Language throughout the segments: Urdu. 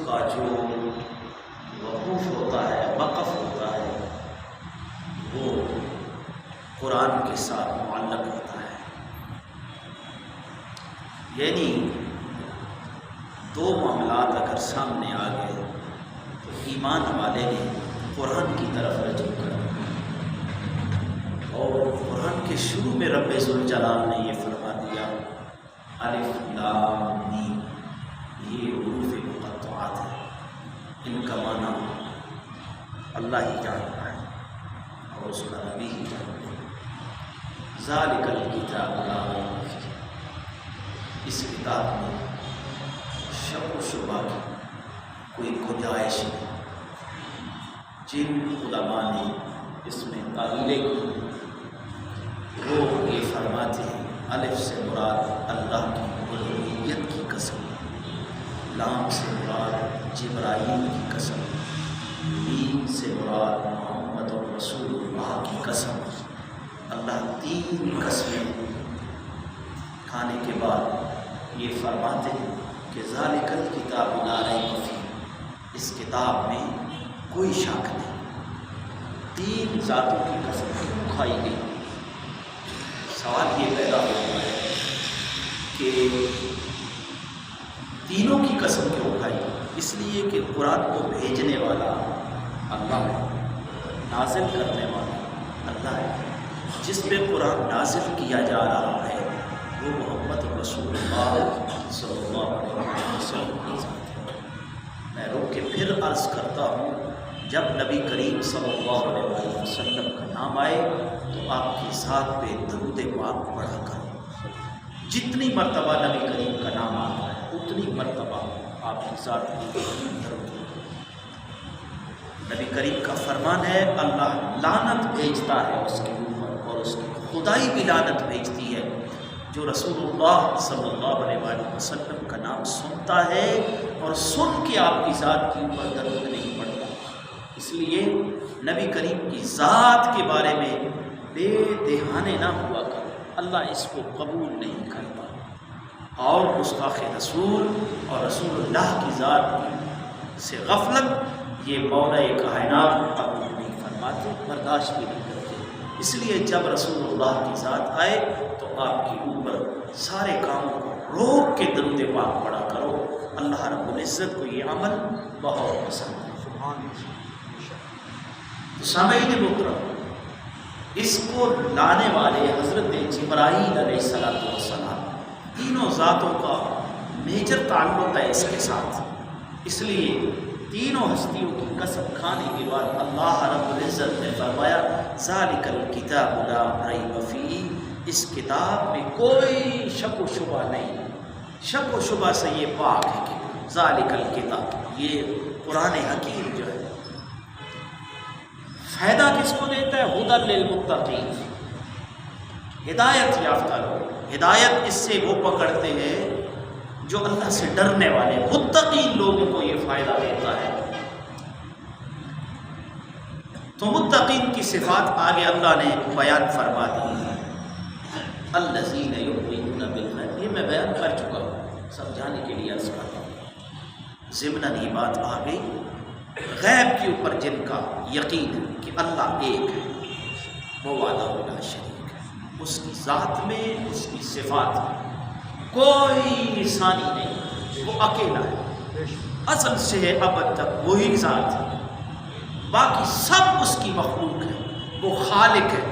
کا جو وقوف ہوتا ہے، وقف ہوتا ہے، وہ قرآن کے ساتھ معلق ہوتا ہے. یعنی دو معاملات اگر سامنے آ گئے تو ایمان والے نے قرآن کی طرف رجوع کر دیا. اور قرآن کے شروع میں رب ذوالجلال نے یہ فرما دیا الف لام میم، یہ حروف مقطعات ہیں، ان کا معنی اللہ ہی جانتا ہے اور اس کا نبی ہی جانتا ہے. ذالک الکتاب لا ریب فیہ، اس کتاب میں شک و شبہ کی کوئی گنجائش نہیں. جن علماء نے اس میں تعویلیں کی وہ یہ فرماتے ہیں الف سے مراد اللہ کی الوہیت کی قسم، لام سے مراد جبرائیل کی قسم، میم سے مراد محمد رسول اللہ کی قسم. اللہ تین قسمیں کھانے کے بعد یہ فرماتے ہیں کہ ذالک الکتاب لا ریب فیہ، اس کتاب میں کوئی شک نہیں. تین ذاتوں کی قسم کیوں کھائی گئی؟ سوال یہ پیدا ہوتا ہے کہ تینوں کی قسم کیوں کھائی گئی؟ اس لیے کہ قرآن کو بھیجنے والا اللہ ہے، نازل کرنے والا اللہ ہے. جس پہ قرآن نازل کیا جا رہا ہے وہ محمد رسول اللہ صلی اللہ علیہ وسلم کی ذات ہے. میں روک کے پھر عرض کرتا ہوں، جب نبی کریم صلی اللہ علیہ وسلم کا نام آئے تو آپ کی ذات پہ درود پاک پڑھا کرو. جتنی مرتبہ نبی کریم کا نام آتا ہے اتنی مرتبہ آپ کی ذات پہ درود. نبی کریم کا فرمان ہے اللہ لعنت بھیجتا ہے اس کے اوپر، اور اس کی خدائی بھی لعنت بھیجتی ہے جو رسول اللہ صلی اللہ علیہ وسلم کا نام سنتا ہے اور سن کے آپ کی ذات کے اوپر درود نہیں پڑتا. اس لیے نبی کریم کی ذات کے بارے میں بے دہانے نہ ہوا کرو، اللہ اس کو قبول نہیں کرتا. اور گستاخ رسول اور رسول اللہ کی ذات سے غفلت یہ مولا کائنات قبول نہیں فرماتے، برداشت بھی نہیں کرتے. اس لیے جب رسول اللہ کی ذات آئے تو آپ کے اوپر سارے کاموں کو روک کے درود پاک پڑھا کرو. اللہ رب العزت کو یہ عمل بہت پسند ہے. تو سامعین محترم، اس کو لانے والے حضرت جبرائیل علیہ السلام، تینوں ذاتوں کا میجر تعلق ہے اس کے ساتھ. اس لیے تینوں ہستیوں کی قسم کھانے کے بعد اللہ رب العزت نے فرمایا ذالک الکتاب لا ریب فیہ، اس کتاب میں کوئی شک و شبہ نہیں. شک و شبہ سے یہ پاک ہے کہ ذالک الکتاب، یہ قرآن حکیم جو ہے فائدہ کس کو دیتا ہے؟ ھدی للمتقین، ہدایت یافتہ لوگ. ہدایت اس سے وہ پکڑتے ہیں جو اللہ سے ڈرنے والے متقین لوگوں کو یہ فائدہ دیتا ہے. تو متقین کی صفات آگے اللہ نے بیان فرما دی. الذین یؤمنون بالغیب، یہ میں بیان کر چکا ہوں، سمجھانے کے لیے عرض کرتا ہوں. ضمناً یہ بات آ گئی غیب کے اوپر جن کا یقین ہے کہ اللہ ایک ہے، وہ وحدہ لا شریک ہے. اس کی ذات میں، اس کی صفات میں کوئی ثانی نہیں، وہ اکیلا ہے، ازل سے ابد تک وہی ذات ہے. باقی سب اس کی مخلوق ہے. وہ خالق ہے،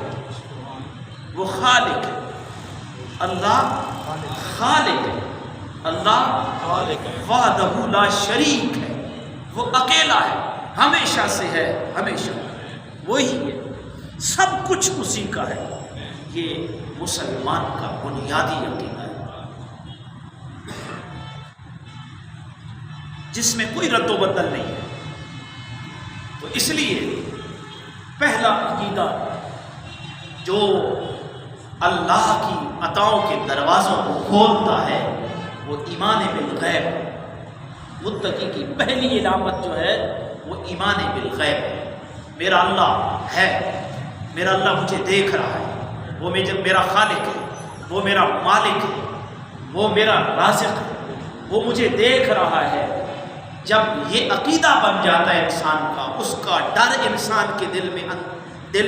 وہ خالق ہے. اللہ خالق ہے، اللہ وحدہ لا شریک ہے. وہ اکیلا ہے، ہمیشہ سے ہے، ہمیشہ وہی ہے، سب کچھ اسی کا ہے. یہ مسلمان کا بنیادی عقیدہ ہے جس میں کوئی رد و بدل نہیں ہے. تو اس لیے پہلا عقیدہ جو اللہ کی عطاؤں کے دروازوں کو کھولتا ہے وہ ایمان بالغیب. متقی کی پہلی علامت جو ہے وہ ایمان بالغیب ہے. میرا اللہ ہے، میرا اللہ مجھے دیکھ رہا ہے، وہ میرا خالق ہے، وہ میرا مالک ہے، وہ میرا رازق ہے، وہ مجھے دیکھ رہا ہے. جب یہ عقیدہ بن جاتا ہے انسان کا، اس کا ڈر انسان کے دل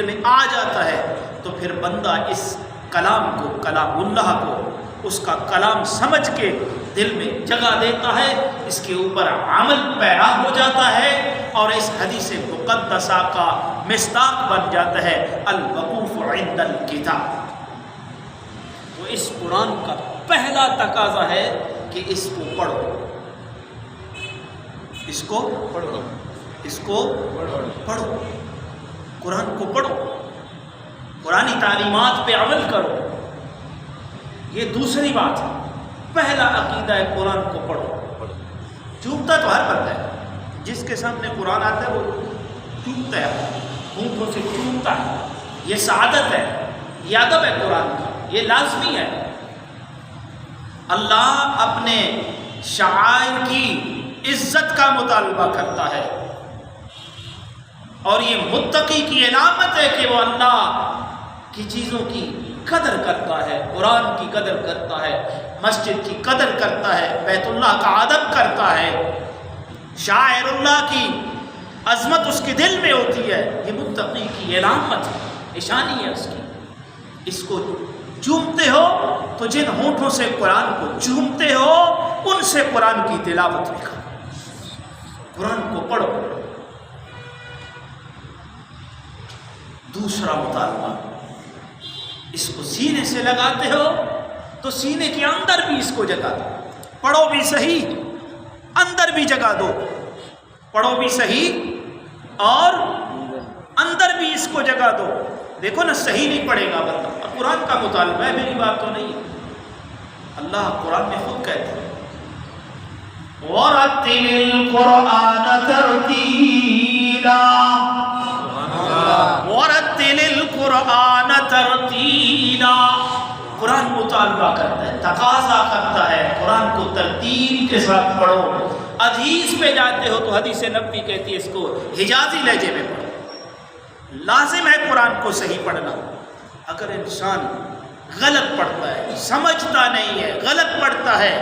میں آ جاتا ہے، تو پھر بندہ اس کلام کو، کلام اللہ کو، اس کا کلام سمجھ کے دل میں جگہ دیتا ہے، اس کے اوپر عمل پیرا ہو جاتا ہے، اور اس حدیث مقدسہ کا مصداق بن جاتا ہے الوقوف عند الکتاب۔ تو اس قرآن کا پہلا تقاضا ہے کہ اس کو پڑھو، اس کو پڑھو، اس کو پڑھو، قرآن کو پڑھو، قرآنی تعلیمات پہ عمل کرو۔ یہ دوسری بات ہے۔ پہلا عقیدہ ہے قرآن کو پڑھو۔ چومتا تو ہر بندہ ہے، جس کے سامنے قرآن آتا ہے وہ چومتا ہے، ہونٹوں سے چومتا ہے، یہ سعادت ہے، یہ ادب ہے قرآن کا، یہ لازمی ہے۔ اللہ اپنے شعائر کی عزت کا مطالبہ کرتا ہے، اور یہ متقی کی علامت ہے کہ وہ اللہ کی چیزوں کی قدر کرتا ہے، قرآن کی قدر کرتا ہے، مسجد کی قدر کرتا ہے، بیت اللہ کا ادب کرتا ہے، شاعر اللہ کی عظمت اس کے دل میں ہوتی ہے۔ یہ متقی کی علامت ہے، نشانی ہے اس کی۔ اس کو چومتے ہو تو جن ہونٹوں سے قرآن کو چومتے ہو ان سے قرآن کی تلاوت بھی کرو، قرآن کو پڑھو۔ دوسرا مطالبہ، اس کو سینے سے لگاتے ہو تو سینے کے اندر بھی اس کو جگہ دو، پڑھو بھی صحیح، اندر بھی جگہ دو، پڑھو بھی صحیح اور اندر بھی اس کو جگہ دو۔ دیکھو نا، صحیح نہیں پڑھے گا بندہ۔ اب قرآن کا مطالبہ ہے، میری بات تو نہیں ہے، اللہ قرآن میں خود کہتے ہیں وَرَتِّلِ الْقُرْآنَ تَرْتِيلًا، وَرَتِّلِ الْقُرْآنَ تَرْتِيلًا۔ قرآن مطالبہ کرتا ہے، تقاضا کرتا ہے، قرآن کو ترتیل کے ساتھ پڑھو۔ حدیث پہ جاتے ہو تو حدیث نبوی کہتی ہے اس کو حجازی لہجے میں پڑھو۔ لازم ہے قرآن کو صحیح پڑھنا۔ اگر انسان غلط پڑھتا ہے، سمجھتا نہیں ہے، غلط پڑھتا ہے،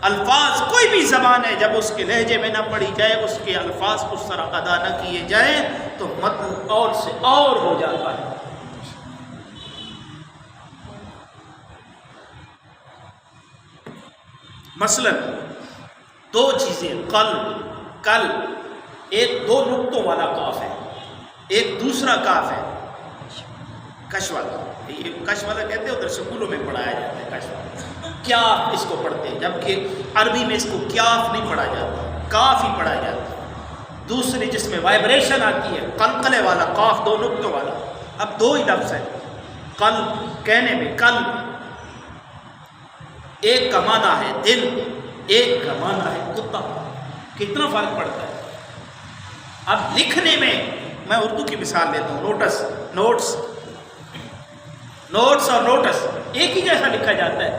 الفاظ کوئی بھی زبان ہے جب اس کے لہجے میں نہ پڑھی جائے، اس کے الفاظ اس طرح ادا نہ کیے جائیں تو مطلب اور سے اور ہو جاتا ہے۔ مثلا دو چیزیں، کل ایک دو نقطوں والا کاف ہے، ایک دوسرا کاف ہے کش والا، یہ کش والا کہتے ہیں، ادھر سکولوں میں پڑھایا جاتا ہے کش والا، کیاف اس کو پڑھتے ہیں، جبکہ عربی میں اس کو کیاف نہیں پڑھا جاتا، کاف ہی پڑھا جاتا ہے۔ دوسری جس میں وائبریشن آتی ہے، قلقلے والا کاف، دو نقطوں والا۔ اب دو ہی لفظ ہے قلب کہنے میں، قلب ایک کا معنی ہے دل، ایک کا معنی ہے کتا، کتنا فرق پڑتا ہے۔ اب لکھنے میں میں اردو کی مثال لیتا ہوں، نوٹس اور نوٹس ایک ہی جیسا لکھا جاتا ہے۔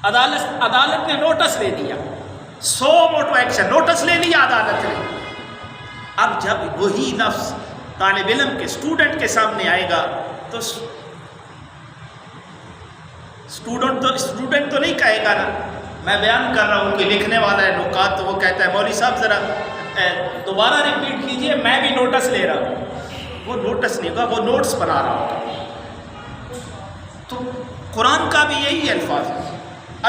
عدالت نے نوٹس لے دیا، 100 موٹو ایکشن، نوٹس لے لیا عدالت نے۔ اب جب وہی لفظ طالب علم کے، اسٹوڈنٹ کے سامنے آئے گا تو اسٹوڈنٹ تو نہیں کہے گا نا، میں بیان کر رہا ہوں کہ لکھنے والا ہے نکات، تو وہ کہتا ہے مولوی صاحب ذرا دوبارہ ریپیٹ کیجئے، میں بھی نوٹس لے رہا ہوں۔ وہ نوٹس نہیں ہوگا، وہ نوٹس بنا رہا ہوگا۔ تو قرآن کا بھی یہی الفاظ ہے۔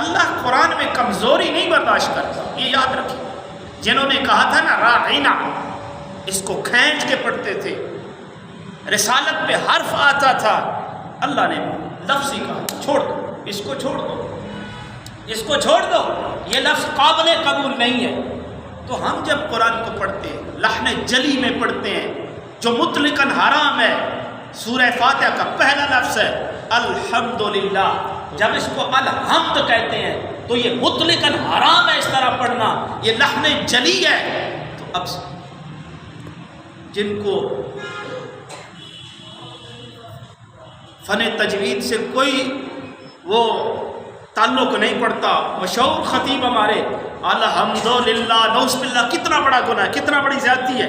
اللہ قرآن میں کمزوری نہیں برداشت کرتا، یہ یاد رکھیں۔ جنہوں نے کہا تھا نا راعینا، اس کو کھینچ کے پڑھتے تھے، رسالت پہ حرف آتا تھا، اللہ نے لفظ ہی کہا چھوڑ دو، اس کو چھوڑ دو، اس کو چھوڑ دو، یہ لفظ قابل قبول نہیں ہے۔ تو ہم جب قرآن کو پڑھتے ہیں، لحن جلی میں پڑھتے ہیں، جو مطلقاً حرام ہے، سورہ فاتحہ کا پہلا لفظ ہے الحمدللہ، جب اس کو الحمد کہتے ہیں تو یہ مطلقاً حرام ہے اس طرح پڑھنا، یہ لحن جلی ہے۔ تو اب جن کو فن تجوید سے کوئی وہ تعلق نہیں پڑتا، مشہور خطیب ہمارے الحمدللہ، نعوذ باللہ، کتنا بڑا گناہ ہے، کتنا بڑی زیادتی ہے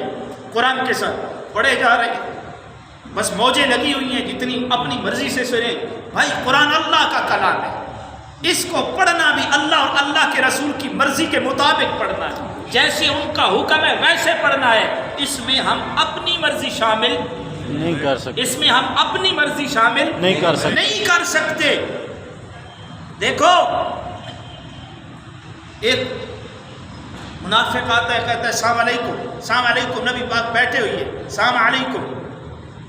قرآن کے ساتھ، پڑھے جا رہے ہیں، بس موجیں لگی ہوئی ہیں، جتنی اپنی مرضی سے سنیں۔ بھائی قرآن اللہ کا کلام ہے، اس کو پڑھنا بھی اللہ اور اللہ کے رسول کی مرضی کے مطابق پڑھنا ہے۔ جیسے ان کا حکم ہے ویسے پڑھنا ہے، اس میں ہم اپنی مرضی شامل نہیں کر سکتے، اس میں ہم اپنی مرضی شامل نہیں کر سکتے، نہیں کر سکتے۔ دیکھو ایک منافق آتا ہے، کہتا ہے السلام علیکم، السلام علیکم، نبی پاک بیٹھے ہوئے ہیں، السلام علیکم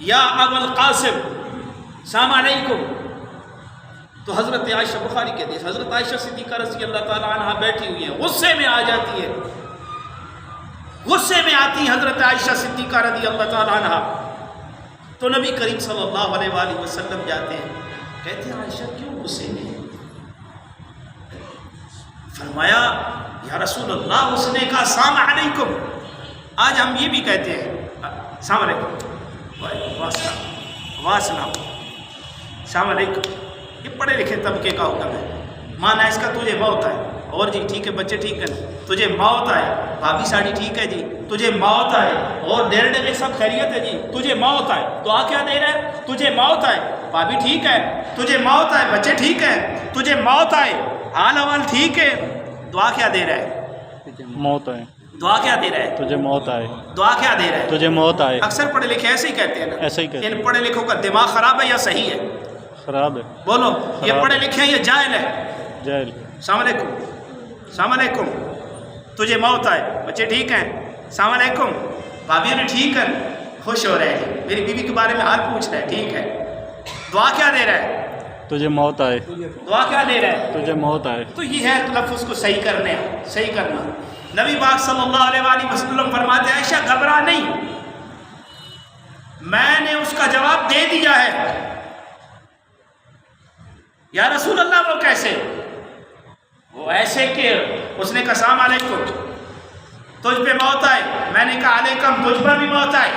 یا ابو القاسم، السلام علیکم۔ تو حضرت عائشہ، بخاری کے حدیث، حضرت عائشہ صدیقہ رضی اللہ تعالیٰ عنہ بیٹھی ہوئی ہیں، غصے میں آ جاتی ہے، غصے میں آتی ہیں حضرت عائشہ صدیقہ رضی اللہ تعالیٰ عنہ۔ تو نبی کریم صلی اللہ علیہ وآلہ وسلم جاتے ہیں، کہتے ہیں عائشہ کیوں غصے میں؟ فرمایا یا رسول اللہ، اس نے کہا السلام علیکم۔ آج ہم یہ بھی کہتے ہیں السلام علیکم، واسلام، السلام علیکم، یہ پڑھے لکھے طبقے کا حکم ہے۔ مانا اس کا تجھے موت آئے، اور جی ٹھیک ہے بچے ٹھیک ہے، تجھے موت آئے، بھابھی ساڑی ٹھیک ہے جی، تجھے موت آئے، اور ڈیرے میں سب خیریت ہے جی، تجھے موت آئے، دعا کیا دے رہا ہے؟ تجھے موت آئے، بھابھی ٹھیک ہے، تجھے موت آئے، بچے ٹھیک ہے، تجھے موت آئے، حال احوال ٹھیک ہے، دعا کیا دے رہا ہے؟ موت آئے، دعا کیا دے رہا ہے؟ تجھے موت آئے، دعا کیا دے رہا ہے؟ تجھے موت آئے۔ اکثر پڑھے لکھے ایسے ہی کہتے ہیں نا، ایسے ہی کہتے ہیں۔ ان پڑھے لکھوں کا دماغ خراب ہے یا صحیح ہے؟ خراب ہے، بولو، یہ پڑھے لکھے ہیں یہ جاہل ہے؟ جاہل۔ السلام علیکم، السلام علیکم، تجھے موت آئے، بچے ٹھیک ہیں، السلام علیکم، بھابھی نے ٹھیک ہے، خوش ہو رہے ہیں، میری بیوی کے بارے میں حال پوچھ رہے ہیں، ٹھیک ہے، دعا کیا دے رہا ہے؟ تجھے موت آئے، دعا کیا دے رہا ہے؟ تجھے موت آئے۔ تو یہ ہے لفظ کو صحیح کرنا۔ نبی پاک صلی اللہ علیہ وآلہ وسلم فرماتے ہیں عائشہ گھبرا نہیں، میں نے اس کا جواب دے دیا ہے۔ یا رسول اللہ وہ کیسے؟ وہ ایسے کہ اس نے کہا السلام علیکم، تجھ پہ موت آئے، میں نے کہا علیکم، تجھ پر بھی موت آئے۔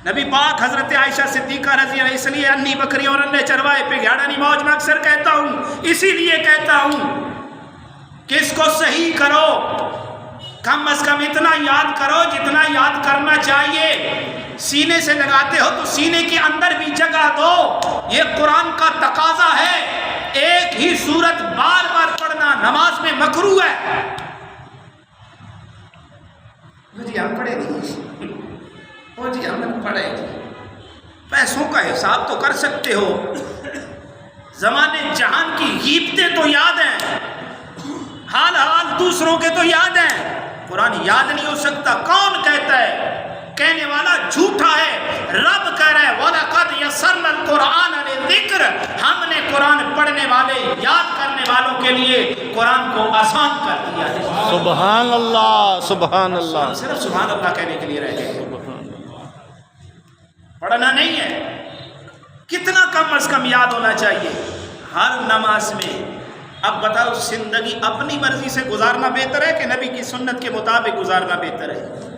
نبی پاک حضرت عائشہ صدیقہ رضی اللہ، اس لیے انی بکری اور اللہ چروائے پہ گھاڑا نہیں موج میں اکثر کہتا ہوں، اسی لیے کہتا ہوں کہ اس کو صحیح کرو، کم از کم اتنا یاد کرو جتنا یاد کرنا چاہیے۔ سینے سے لگاتے ہو تو سینے کے اندر بھی جگہ دو، یہ قرآن کا تقاضا ہے۔ ایک ہی سورت بار بار پڑھنا نماز میں مکروہ ہے۔ جی ہم پڑھے نہیں، وہ جی ہم نے پڑھے جی، پیسوں کا حساب تو کر سکتے ہو، زمانے جہان کی غیبتیں تو یاد ہیں، حال دوسروں کے تو یاد ہیں، قرآن یاد نہیں ہو سکتا۔ کون کہتا ہے؟ کہنے والا جھوٹا ہے، رب کہہ رہا ہے وَلَقَدْ يَسَّرْنَا الْقُرْآنَ لِلذِّكْرِ، ہم نے قرآن پڑھنے والے، یاد کرنے والوں کے لیے قرآن کو آسان کر دیا ہے۔ سبحان اللہ، سبحان اللہ، صرف سبحان اللہ کہنے کے لیے رہ گئے، پڑھنا نہیں ہے۔ کتنا کم از کم یاد ہونا چاہیے ہر نماز میں۔ اب بتاؤ زندگی اپنی مرضی سے گزارنا بہتر ہے کہ نبی کی سنت کے مطابق گزارنا بہتر ہے؟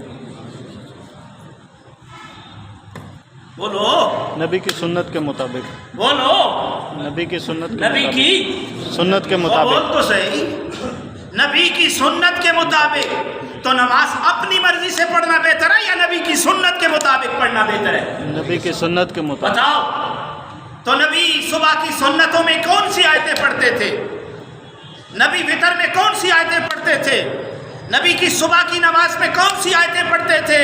بولو، نبی کی سنت کے مطابق، بولو، نبی کی سنت کے نبی مطابق، کی سنت کے بول مطابق۔ تو صحیح، نبی کی سنت کے مطابق۔ تو نماز اپنی مرضی سے پڑھنا بہتر ہے یا نبی کی سنت کے مطابق پڑھنا بہتر ہے؟ نبی کی سنت کے مطابق۔ بتاؤ، تو نبی صبح کی سنتوں میں کون سی آیتیں پڑھتے تھے؟ نبی وتر میں کون سی آیتیں پڑھتے تھے؟ نبی کی صبح کی نماز میں کون سی آیتیں پڑھتے تھے؟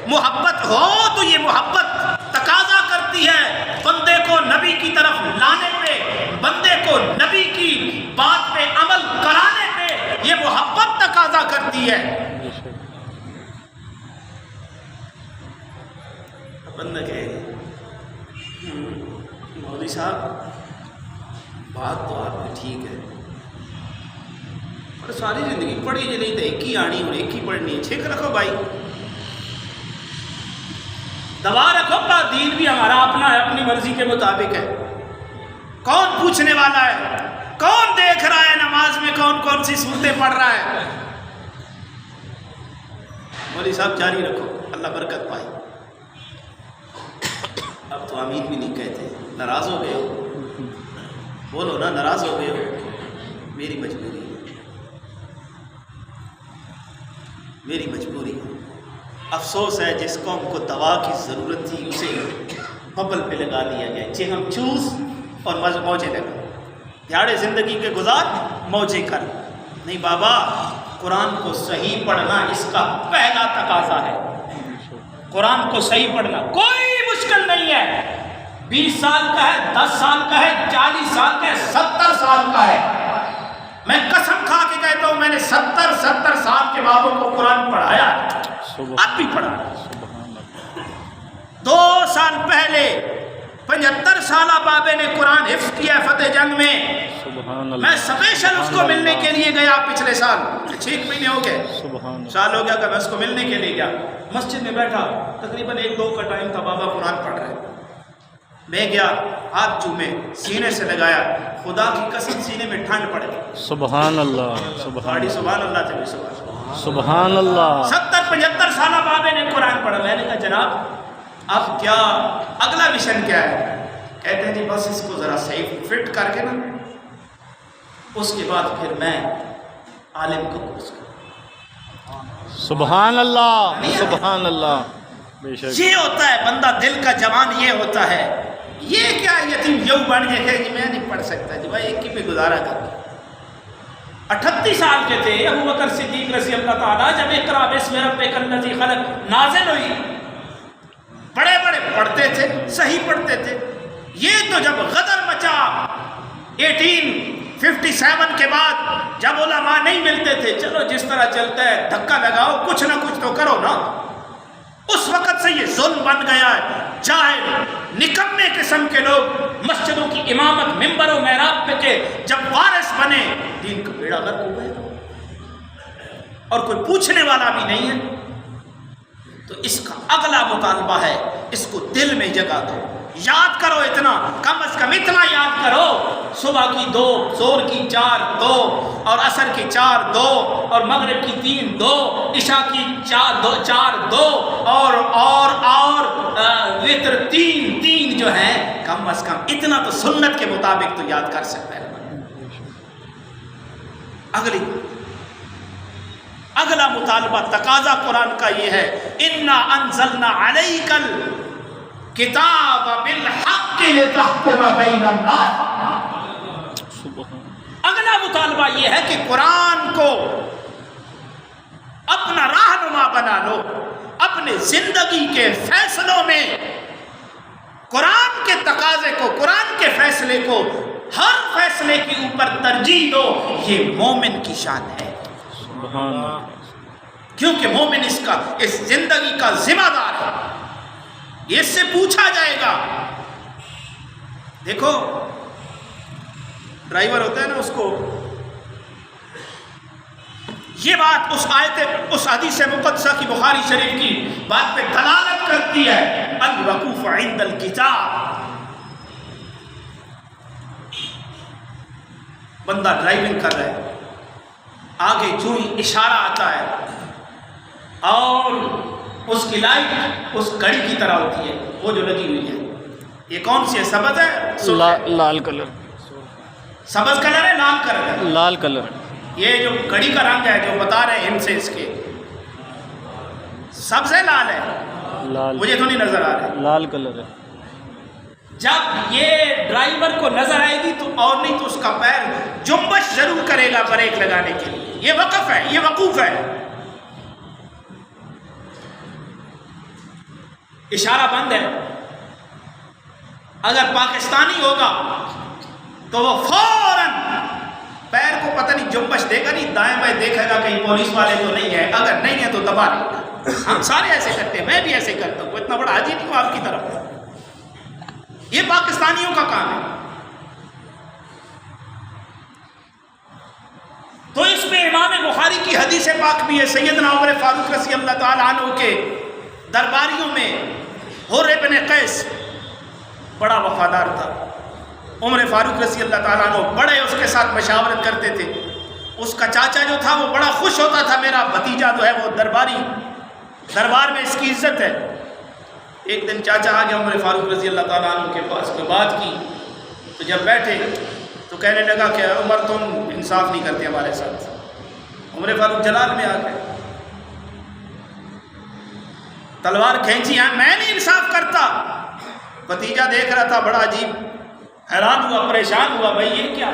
محبت ہو تو یہ محبت تقاضا کرتی ہے بندے کو نبی کی طرف لانے پہ، بندے کو نبی کی بات پہ عمل کرانے پہ یہ محبت تقاضا کرتی ہے۔ بندہ کہے مولوی صاحب بات تو آپ کی ٹھیک ہے، پر ساری زندگی پڑھی جی نہیں تو ایک ہی آنی اور ایک ہی پڑھنی ہے، چھک رکھو بھائی، دبا رکھو، کا دین بھی ہمارا اپنا ہے، اپنی مرضی کے مطابق ہے۔ کون پوچھنے والا ہے؟ کون دیکھ رہا ہے نماز میں کون کون سی صورتیں پڑھ رہا ہے؟ مولوی صاحب جاری رکھو، اللہ برکت پائے۔ اب تو آمین بھی نہیں کہتے، ناراض ہو گئے ہو؟ بولو نا، ناراض ہو گئے ہو؟ میری مجبوری ہے، میری مجبوری ہے۔ افسوس ہے جس قوم کو دوا کی ضرورت تھی اسے ببل پہ لگا دیا گیا، چنگم چوس اور موجے لگا، دیہڑے زندگی کے گزار موجے کر، نہیں بابا، قرآن کو صحیح پڑھنا اس کا پہلا تقاضا ہے۔ قرآن کو صحیح پڑھنا کوئی مشکل نہیں ہے، 20 سال کا ہے، 10 سال کا ہے، 40 سال کا ہے، 70 سال کا ہے۔ میں قسم کھا کے کہتا ہوں، میں نے 70 سال کے بابوں کو قرآن پڑھایا، اب بھی پڑھا۔ 2 سال پہلے 75 سالہ بابے نے قرآن حفظ کیا فتح جنگ میں، میں سپیشل اس کو ملنے کے لیے گیا پچھلے سال، 6 مہینے ہو گئے، سال ہو گیا کہ میں اس کو ملنے کے لیے گیا۔ مسجد میں بیٹھا، تقریباً 1-2 کا ٹائم تھا، بابا قرآن پڑھ رہے، میں گیا، ہاتھ چومے، سینے سے لگایا، خدا کی قسم سینے میں ٹھنڈ پڑ گئی۔ سبحان اللہ، سبحان اللہ چلے سبحان اللہ۔ 70-75 سالہ بابے نے قرآن پڑھا۔ میں نے کہا جناب اب کیا اگلا مشن کیا ہے؟ کہتے ہیں جی بس اس کو ذرا صحیح فٹ کر کے نا، اس کے بعد پھر میں عالم کو کورس کروں۔ سبحان اللہ، سبحان اللہ۔ بے شک یہ ہوتا ہے بندہ، دل کا جوان یہ ہوتا ہے۔ یہ کیا یتیم یوں بن گئے کہ جی میں نہیں پڑھ سکتا، جی بھائی ایک ہی پہ گزارا کر۔ 38 سال کے تھے ابو بکر صدیق رضی اللہ تعالیٰ، جب اقرا بسم ربک الذی خلق نازل ہوئی، بڑے بڑے پڑھتے تھے، صحیح پڑھتے تھے۔ یہ تو جب غدر مچا 1857 کے بعد، جب علماء نہیں ملتے تھے، چلو جس طرح چلتا ہے دھکا لگاؤ، کچھ نہ کچھ تو کرو نا، اس وقت سے یہ ظلم بن گیا ہے۔ جاہل نکمے قسم کے لوگ مسجدوں کی امامت، ممبر و محراب پہ کے جب وارث بنے، دین کا بیڑا غرق ہو گیا، اور کوئی پوچھنے والا بھی نہیں ہے۔ تو اس کا اگلا مطالبہ ہے، اس کو دل میں جگہ دو، یاد کرو، اتنا کم از کم اتنا یاد کرو، صبح کی 2، ظہر کی 4، 2 اور عصر کی 4، 2 اور مغرب کی 3، 2 عشاء کی 4، 2 اور وتر 3 جو ہیں، کم از کم اتنا تو سنت کے مطابق تو یاد کر سکتا ہے۔ اگلا مطالبہ تقاضا قرآن کا یہ ہے، انا انزلنا علیک الکتاب بالحق لتحکم بین الناس۔ اگلا مطالبہ یہ ہے کہ قرآن کو اپنا رہنما بنا لو، اپنے زندگی کے فیصلوں میں قرآن کے تقاضے کو، قرآن کے فیصلے کو ہر فیصلے کے اوپر ترجیح دو۔ یہ مومن کی شان ہے، کیونکہ مومن اس زندگی کا ذمہ دار ہے، یہ اس سے پوچھا جائے گا۔ دیکھو ڈرائیور ہوتا ہے نا، اس کو یہ بات اس حدیث مقدسہ کی بخاری شریف کی بات پہ دلالت کرتی ہے، الوقوف عند الکتاب۔ بندہ ڈرائیونگ کر رہا ہے، آگے جو ہی اشارہ آتا ہے اور اس کی لائٹ اس گھڑی کی طرح ہوتی ہے، وہ جو لگی ہوئی ہے، یہ کون سی ہے؟ سبز ہے، لال کلر، سبز کلر ہے، لال کلر ہے، لال کلر۔ یہ جو گھڑی کا رنگ ہے جو بتا رہے ہیں ہم سے، اس کے سبز ہے، لال ہے، لال، مجھے تو نہیں نظر آ رہا ہے، لال کلر ہے۔ جب یہ ڈرائیور کو نظر آئے گی تو اور نہیں تو اس کا پیر جنبش ضرور کرے گا بریک لگانے کے لیے۔ یہ وقف ہے، یہ وقوف ہے، اشارہ بند ہے۔ اگر پاکستانی ہوگا تو وہ فوراً پیر کو پتہ نہیں جنبش دے گا نہیں، دائیں بائیں دیکھے گا کہیں پولیس والے تو نہیں ہے، اگر نہیں ہے تو دبا لے گا۔ ہم سارے ایسے کرتے ہیں، میں بھی ایسے کرتا ہوں، اتنا بڑا حاجی نہیں ہوں آپ کی طرف، یہ پاکستانیوں کا کام ہے۔ تو اس میں امام بخاری کی حدیث پاک بھی ہے، سیدنا عمر فاروق رضی اللہ تعالیٰ عنہ کے درباریوں میں حر ابن قیس بڑا وفادار تھا۔ عمر فاروق رضی اللہ تعالیٰ عنہ بڑے اس کے ساتھ مشاورت کرتے تھے۔ اس کا چاچا جو تھا وہ بڑا خوش ہوتا تھا، میرا بھتیجا جو ہے وہ دربار میں اس کی عزت ہے۔ ایک دن چاچا آ گیا عمر فاروق رضی اللہ تعالیٰ عنہ کے پاس، کوئی بات کی، تو جب بیٹھے تو کہنے لگا کہ عمر تم انصاف نہیں کرتے ہمارے ساتھ۔ عمر فاروق جلال میں آ گئے، تلوار کھینچی، ہے میں نہیں انصاف کرتا۔ بھتیجا دیکھ رہا تھا، بڑا عجیب، حیران ہوا، پریشان ہوا، بھائی یہ کیا؟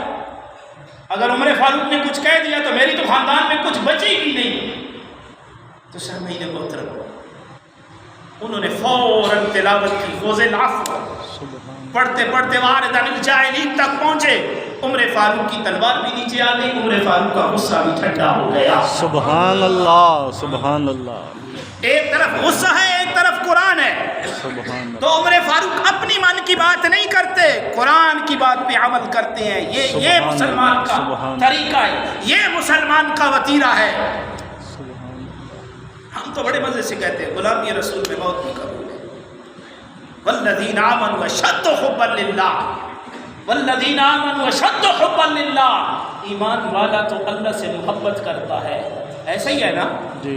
اگر عمر فاروق نے کچھ کہہ دیا تو میری تو خاندان میں کچھ بچے گی نہیں۔ تو سامعین محترم، انہوں نے فوراً تلاوت کی فوز العفو، پڑھتے پڑھتے واردن الجاہلین تک پہنچے، عمر فاروق کی تلوار بھی نیچے آ گئی، عمر فاروق کا غصہ بھی ٹھنڈا ہو گیا۔ سبحان اللہ، سبحان اللہ، ایک طرف غصہ ہے، ایک طرف قرآن ہے، سبحان اللہ، تو عمر فاروق اپنی من کی بات نہیں کرتے، قرآن کی بات پہ عمل کرتے ہیں۔ یہ مسلمان کا طریقہ ہے، یہ مسلمان کا وتیرہ ہے۔ ہم تو بڑے مزے سے کہتے ہیں غلامی رسول میں موت بھی قبول ہے۔ والذین آمنوا اشد حبا للہ، والذین آمنوا اشد حبا للہ، ایمان والا تو اللہ سے محبت کرتا ہے۔ ایسا ہی ہے نا؟ جی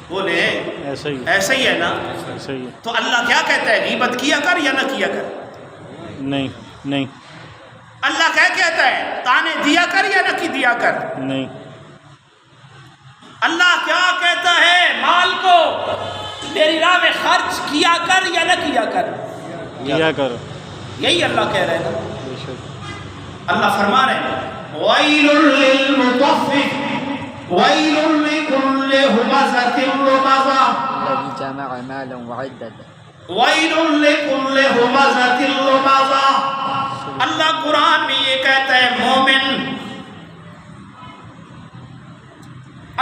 بولے ایسا ہی، ایسا ہی ہے نا؟ ایسا ہی ہے۔ تو اللہ کیا کہتا ہے؟ غیبت کیا کر یا نہ کیا کر؟ نہیں نہیں اللہ کیا کہتا ہے؟ تانے دیا کر یا نہ کی دیا کر؟ نہیں، اللہ کیا کہتا ہے؟ مال کو میری راہ میں خرچ کیا کر یا نہ کیا کر؟ کیا کر، یہی اللہ کہہ رہے ہیں نا۔ بے شک۔ اللہ فرما رہے ہیں وَيْلٌ لِّلْمُطَفِّفِينَ وَيْلٌ لِّكُلِّ هُمَزَةٍ لُّمَزَةٍ الذي جمع مالا وعدده وَيْلٌ لِّكُلِّ هُمَزَةٍ لُّمَزَةٍ۔ اللہ قرآن میں یہ کہتا ہے مومن،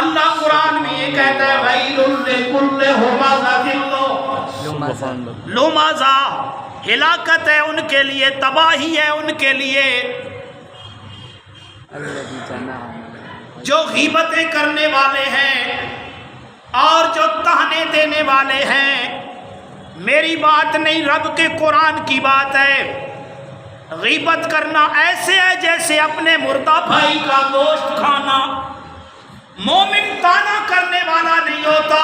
اللہ قرآن میں یہ کہتا ہے وَيْلٌ لِّكُلِّ هُمَزَةٍ سبحان اللہ، لُمَزَةٍ، ہلاکت ہے ان کے لیے، تباہی ہے ان کے لیے الذي جمع مالا جو غیبتیں کرنے والے ہیں اور جو تانے دینے والے ہیں۔ میری بات نہیں، رب کے قرآن کی بات ہے۔ غیبت کرنا ایسے ہے جیسے اپنے مردہ بھائی کا گوشت کھانا۔ مومن تانا کرنے والا نہیں ہوتا،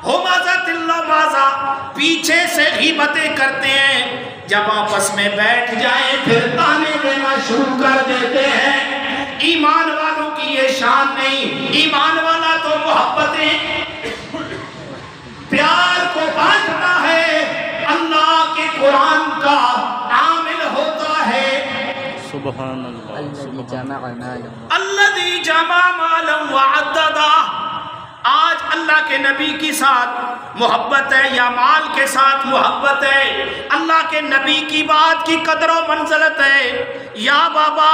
ہمزۃ اللمزہ، پیچھے سے غیبتیں کرتے ہیں، جب آپس میں بیٹھ جائیں پھر تانے دینا شروع کر دیتے ہیں۔ ایمان والوں کی یہ شان نہیں، ایمان والا تو محبتیں پیار کو بانٹتا ہے، اللہ کے قرآن کا عامل ہوتا ہے۔ سبحان اللہ، الذي جمع مالا الذی جمع مالا وعددا۔ آج اللہ کے نبی کے ساتھ محبت ہے یا مال کے ساتھ محبت ہے؟ اللہ کے نبی کی بات کی قدر و منزلت ہے یا بابا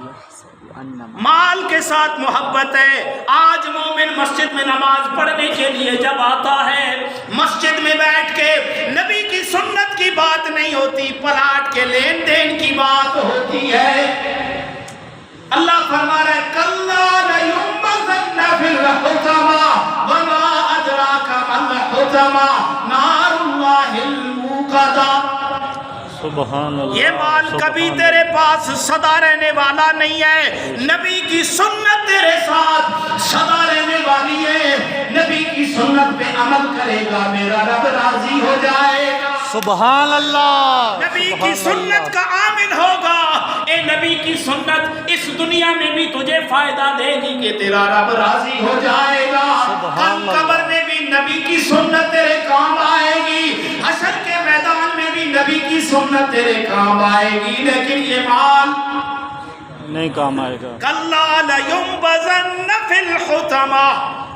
يحسب أن مال کے ساتھ محبت ہے؟ آج مومن مسجد میں نماز پڑھنے کے لیے جب آتا ہے، مسجد میں بیٹھ کے نبی کی سنت کی بات نہیں ہوتی، پلاٹ کے لین دین کی بات ہوتی ہے۔ اللہ فرما رہا ہے کَلَّا لَيُنبَذَنَّ فِي الْحُطَمَةِ وَمَا أَدْرَاكَ مَا الْحُطَمَةُ نَارُ اللَّهِ الْمُوقَدَةُ۔ سبحان اللہ، یہ مال کبھی سبحان تیرے پاس سدا رہنے والا نہیں ہے، نبی کی سنت تیرے ساتھ سدا رہنے والی ہے۔ نبی کی سنت پہ عمل کرے گا میرا رب راضی ہو جائے گا۔ سبحان اللہ، نبی کی سنت کا عامل ہوگا، اے نبی کی سنت اس دنیا میں بھی تجھے فائدہ دے گی کہ تیرا رب راضی ہو جائے گا۔ سبحان اللہ، قبر میں بھی نبی کی سنت تیرے کام آئے گی، حشر کے میدان میں بھی نبی کی سنت تیرے کام آئے گی، لیکن یہ مال نہیں کام آئے گا۔ کَلَّا لَيُنبَذَنَّ فِي الْحُطَمَةِ۔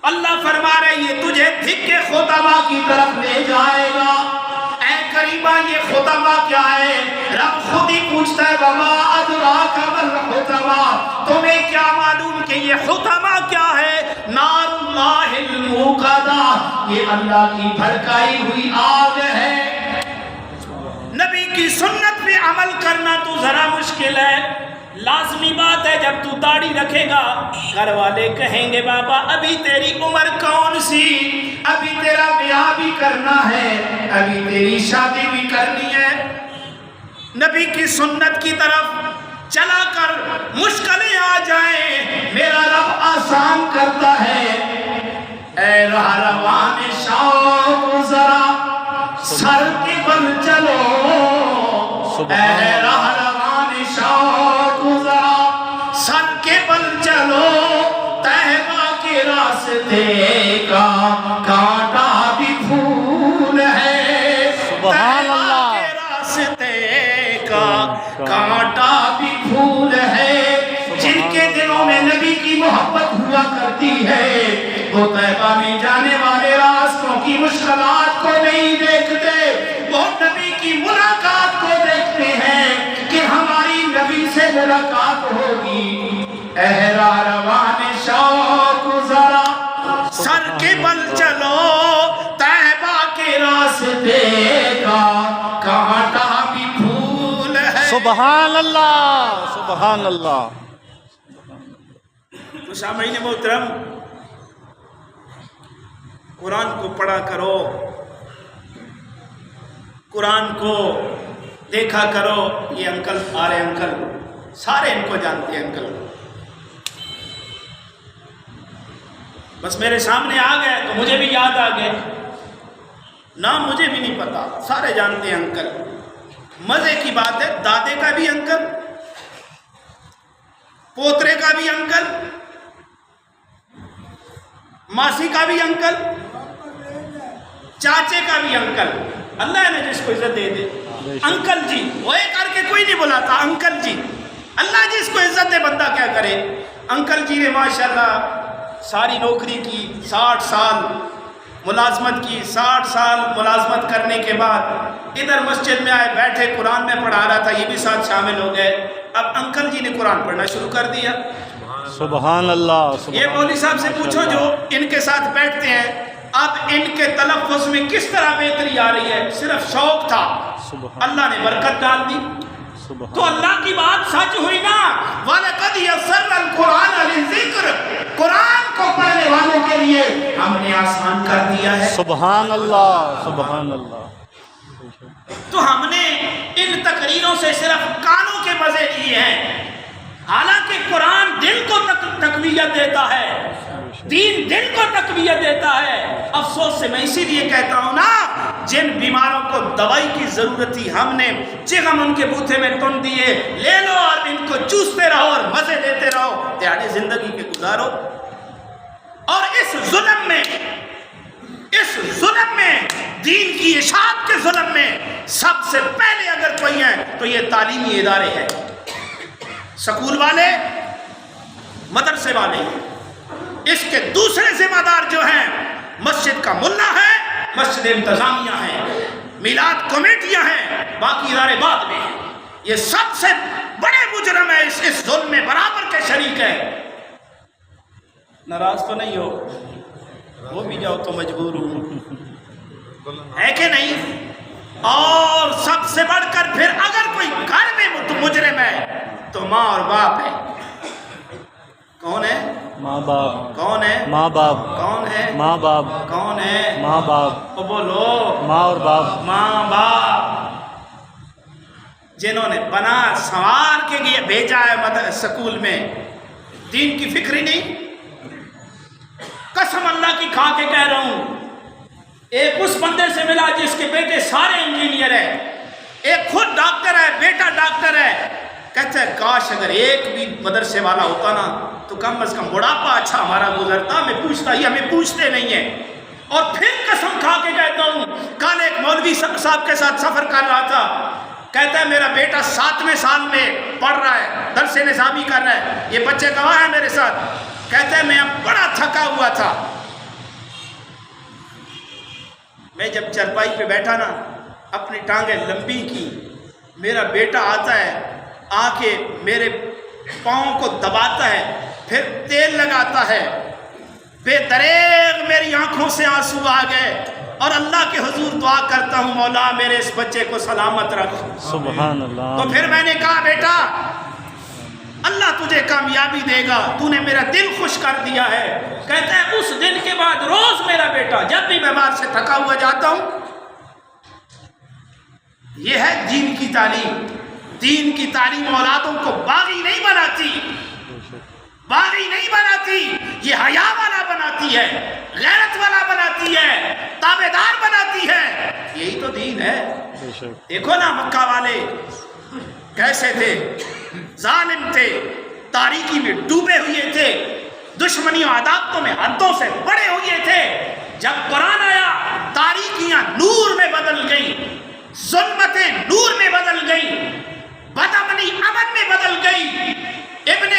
اللہ فرما رہے یہ تجھے دھکے خطبہ کی طرف لے جائے گا۔ اے قریبا یہ خطبہ کیا ہے؟ رب خود ہی پوچھتا ہے وَمَا أَدْرَاكَ مَا الْحُطَمَةُ، تمہیں کیا معلوم کہ یہ خطبہ کیا ہے؟ نار اللہ الموقدہ، یہ اللہ کی بھڑکائی ہوئی آگ ہے۔ نبی کی سنت پہ عمل کرنا تو ذرا مشکل ہے، لازمی بات ہے جب تو داڑھی رکھے گا گھر والے کہیں گے بابا ابھی تیری عمر کون سی، ابھی تیرا بیاہ بھی کرنا ہے، ابھی تیری شادی بھی کرنی ہے۔ نبی کی سنت کی طرف چلا کر مشکلیں آ جائیں میرا رب آسان کرتا ہے۔ اے راہ روان شوق ذرا سر کے بل چلو، اے راہ روان شوق ذرا سر کے بل چلو، طیبہ کے راستے کا کانٹا بھی پھول ہے، سبحان اللہ، طیبہ کے راستے کا کانٹا بھی پھول ہے۔ تو طیبہ میں جانے والے راستوں کی مشکلات کو نہیں دیکھتے، وہ نبی کی ملاقات کو دیکھتے ہیں کہ ہماری نبی سے ملاقات ہوگی۔ اہرا روان شوق ذرا سر کے بل چلو طیبہ کے راستے کا، کانٹا بھی پھول ہے۔ سبحان اللہ، سبحان اللہ۔ تو سامعین محترم، قرآن کو پڑھا کرو، قرآن کو دیکھا کرو۔ یہ انکل آ رہے، انکل سارے ان کو جانتے ہیں، انکل بس میرے سامنے آ گئے تو مجھے بھی یاد آ گئے، نام مجھے بھی نہیں پتا، سارے جانتے ہیں انکل۔ مزے کی بات ہے، دادے کا بھی انکل، پوترے کا بھی انکل، ماسی کا بھی انکل، چاچے کا بھی انکل۔ اللہ نے جس کو عزت دے دے، انکل جی، وہ کر کے کوئی نہیں بلاتا، انکل جی۔ اللہ جس کو عزت دے بندہ کیا کرے۔ انکل جی نے ماشاءاللہ ساری نوکری کی، 60 سال ملازمت کی، 60 سال ملازمت کرنے کے بعد ادھر مسجد میں آئے، بیٹھے، قرآن میں پڑھا رہا تھا، یہ بھی ساتھ شامل ہو گئے۔ اب انکل جی نے قرآن پڑھنا شروع کر دیا۔ سبحان اللہ۔ یہ مولوی صاحب سے پوچھو جو ان کے ساتھ بیٹھتے ہیں، اب ان کے تلفظ میں کس طرح بہتری آ رہی ہے؟ صرف شوق تھا، اللہ نے برکت ڈال دی، تو اللہ کی بات سچ ہوئی نا۔ وَلَقَدْ يَسَّرْنَا الْقُرْآنَ لِلذِّكْرِ، قرآن کو پڑھنے والوں کے لیے ہم نے آسان کر دیا ہے۔ سبحان اللہ، سبحان اللہ۔ تو ہم نے ان تقریروں سے صرف کانوں کے مزے لیے ہیں، حالانکہ قرآن دل کو تقویت دیتا ہے، دین دل کو تقویت دیتا ہے۔ افسوس سے میں اسی لیے کہتا ہوں نا، جن بیماروں کو دوائی کی ضرورت تھی، ہم نے چغم ان کے بوتھے میں تن دیے، لے لو اور ان کو چوستے رہو اور مزے لیتے رہو، دیہڑی زندگی کے گزارو۔ اور اس ظلم میں، دین کی اشاعت کے ظلم میں سب سے پہلے اگر کوئی ہے تو یہ تعلیمی ادارے ہیں، سکول والے، مدرسے والے۔ اس کے دوسرے ذمہ دار جو ہیں، مسجد کا ملا ہے، مسجد انتظامیہ ہے، میلاد کمیٹیاں ہیں، باقی ادارے بعد میں ہیں۔ یہ سب سے بڑے مجرم ہے، اس ظلم میں برابر کے شریک ہے۔ ناراض تو نہیں ہو؟ وہ بھی جاؤ تو مجبور ہوں، ہے کہ نہیں؟ اور سب سے بڑھ کر پھر اگر کوئی گھر میں مجرم ہے تو ماں اور باپ ہے۔ کون ہے؟ ماں باپ۔ کون ہے؟ ماں باپ۔ کون ہے؟ ماں باپ۔ کون ہے؟ ماں باپ۔ بولو، ماں اور باپ۔ ماں باپ، جنہوں نے بنا سنوار کے لیے بھیجا ہے سکول میں، دین کی فکر ہی نہیں۔ قسم اللہ کی کھا کے کہہ رہا ہوں، ایک اس بندے سے ملا جس کے بیٹے سارے انجینئر ہیں، ایک خود ڈاکٹر ہے، بیٹا ڈاکٹر ہے، کہتا ہے کاش اگر ایک بھی مدرسے والا ہوتا نا تو کم از کم بڑھاپا اچھا ہمارا گزرتا، میں پوچھتا، یہ ہمیں پوچھتے نہیں ہیں۔ اور پھر قسم کھا کے کہتا ہوں، کل ایک مولوی صاحب کے ساتھ سفر کر رہا تھا، کہتا ہے میرا بیٹا 7ویں سال میں پڑھ رہا ہے، درس نظامی کر رہا ہے، یہ بچے گواہ ہیں میرے ساتھ، کہتا ہے میں اب بڑا تھکا ہوا تھا، میں جب چرپائی پہ بیٹھا نا، اپنی ٹانگیں لمبی کی، میرا بیٹا آتا ہے، آ کے میرے پاؤں کو دباتا ہے، پھر تیل لگاتا ہے، بے دریغ میری آنکھوں سے آنسو آ گئے، اور اللہ کے حضور دعا کرتا ہوں مولا میرے اس بچے کو سلامت رکھ۔ سبحان اللہ۔ تو پھر میں نے کہا بیٹا اللہ تجھے کامیابی دے گا، تو نے میرا دل خوش کر دیا ہے۔ کہتا ہے اس دن کے بعد روز میرا بیٹا جب بھی بیمار سے تھکا ہوا جاتا ہوں، یہ ہے دین کی تعلیم۔ دین کی تعلیم اولادوں کو باغی نہیں بناتی، باغی نہیں بناتی، یہ حیا والا بناتی ہے، غیرت والا بناتی ہے، تابعدار بناتی ہے۔ یہی تو دین ہے۔ دیکھو نا مکہ والے کیسے تھے، ظالم تھے، تاریکی میں ڈوبے ہوئے تھے، دشمنیوں عداوتوں میں حدوں سے بڑے ہوئے تھے۔ جب قرآن آیا تاریکیاں نور میں بدل گئیں، ظلمتیں نور میں بدل گئیں، بدامنی امن میں بدل گئی۔ ابن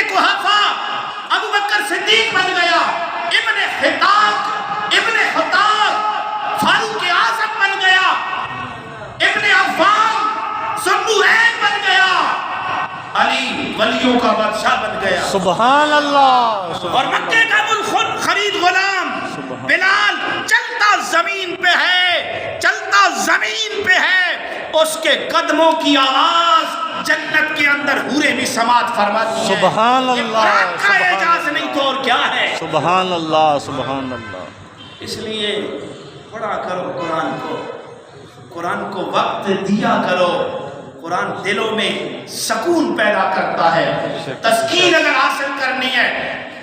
قحافہ ابو بکر صدیق قریشیوں کا بادشاہ بن گیا سبحان اللہ اور مکے کا خرید غلام بلال چلتا زمین پہ ہے، چلتا زمین پہ ہے، اس کے قدموں کی آواز جنت کے اندر حوریں بھی سماعت فرماتی ہیں۔ سبحان اللہ، یہ قرآن کا اعجاز نہیں تو اور کیا ہے؟ سبحان اللہ سبحان اللہ۔ اس لیے پڑھا کرو قرآن کو، قرآن کو وقت دیا کرو۔ قرآن دلوں میں سکون پیدا کرتا ہے۔ تسکین اگر حاصل کرنی ہے،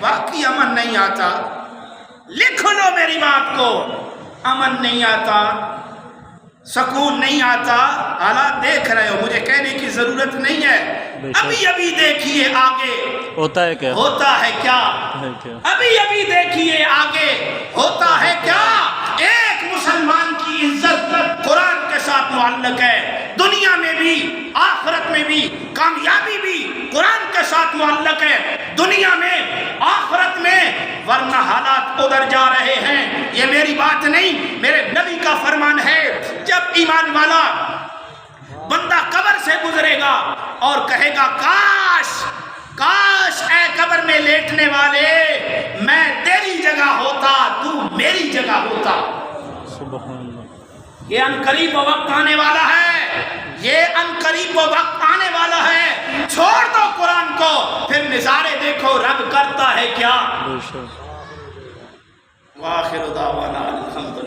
باقی امن نہیں آتا، لکھ لو میری بات کو، امن نہیں آتا، سکون نہیں آتا، حالات دیکھ رہے ہو، مجھے کہنے کی ضرورت نہیں ہے۔ ابھی ابھی دیکھیے آگے ہوتا ہے کیا، ہوتا ہے کیا، ابھی ابھی دیکھیے آگے ہوتا ہے کیا۔ ایک مسلمان کی عزت قرآن کے ساتھ معلق ہے، دنیا میں بھی آخرت میں بھی، کامیابی بھی قرآن کے ساتھ معلق ہے، دنیا میں آخرت میں، ورنہ حالات ادھر جا رہے ہیں۔ یہ میری بات نہیں، میرے نبی کا فرمان ہے، جب ایمان والا بندہ قبر سے گزرے گا اور کہے گا کاش کاش اے قبر میں لیٹنے والے میں تیری جگہ ہوتا، تو میری جگہ ہوتا۔ سبحان اللہ۔ یہ انقریب وقت آنے والا ہے، یہ انقریب وقت آنے والا ہے۔ چھوڑ دو قرآن کو، پھر نظارے دیکھو رب کرتا ہے کیا۔ بے شک۔ وآخر دعوانا الحمدللہ۔